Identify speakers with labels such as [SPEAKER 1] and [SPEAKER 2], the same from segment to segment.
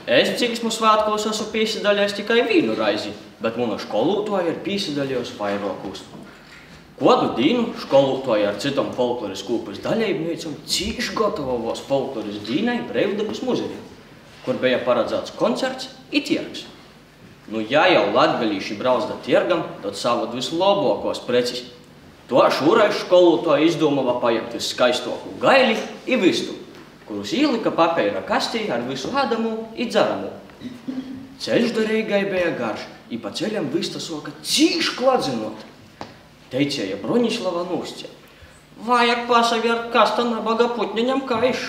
[SPEAKER 1] Es dziksmu svētkos esmu pīsadalies tikai vienu raizi, bet muna školutoja ir pīsadalies vairākus. Kādu dienu školutoja ar citam folkloras kūpas dalībniecam cīši gatavos folkloras dīnai Breivdabas muzejā, kur bija paredzēts koncerts i tirgs. Nu, ja jau latgalīši brauc da tirgam, tad savod vislabākos precis. To šūrais školutoja izdomava pajamt viskaistoku gaili i vistu, kurus īlika papeira kastī ar visu ēdamu i dzeramu. Ceļš da Reigai bija garš, i pa ceļam vista soka cīši kladzinot. Teicēja Broņislava nūstie. Vajag pasaviert kasta nabaga putņaņam kaiš.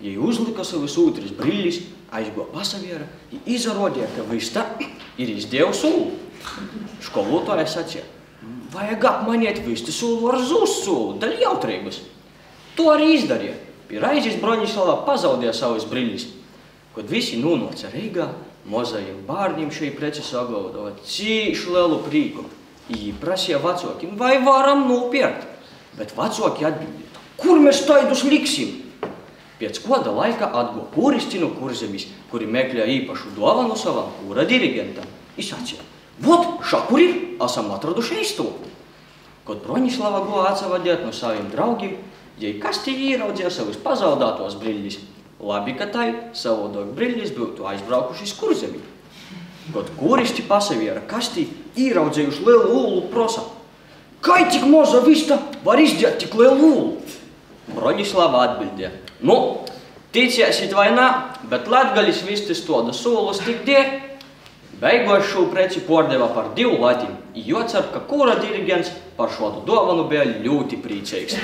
[SPEAKER 1] Jei uzlika savas ūtris brillis, aizgo pasaviera i izarodīja, ka vista ir izdēju sūlu. Školutoja sacīja. Vajag apmaniet visti sūlu ar zūs sūlu, daļ jautrības. To arī izdarīja. Pie raizes Broņislava pazaudēja savas brillis. Kad visi nūnoca Reigā, mozajiem bārņiem šī preci sagaudova cīši lielu prīku. Jī prasīja vacokim, vai varam nūpierkt, bet vacoki atbildēja, kur mēs taidus liksim? Pēc kāda laika atgo kūristinu kurzemis, kuri meklēja īpašu dovanu savam kūra dirigentam. I sacīja, vot, šakur ir, esam atraduši eistu. Kad Broņislava go atsavadēt no saviem draugiem, jei kastī īraudzēja savus pazaudātos brillis, labi, ka tai savādāk brillis būtu aizbraukušas kurzemī. Kad kūristi pasaviera kastī īraudzējuši lielu ūlu prosa. Kai tik moza vista var izdēt tik lielu ūlu? Broņislava atbildēja. Nu, ticēsit vai nā, bet latgalis vistis toda sūlus tik dēļ. Beigos šo preci pordeva par 2 latim, i jocer, ka kūra dirigents par šodu dovanu bija ļoti prīceigs.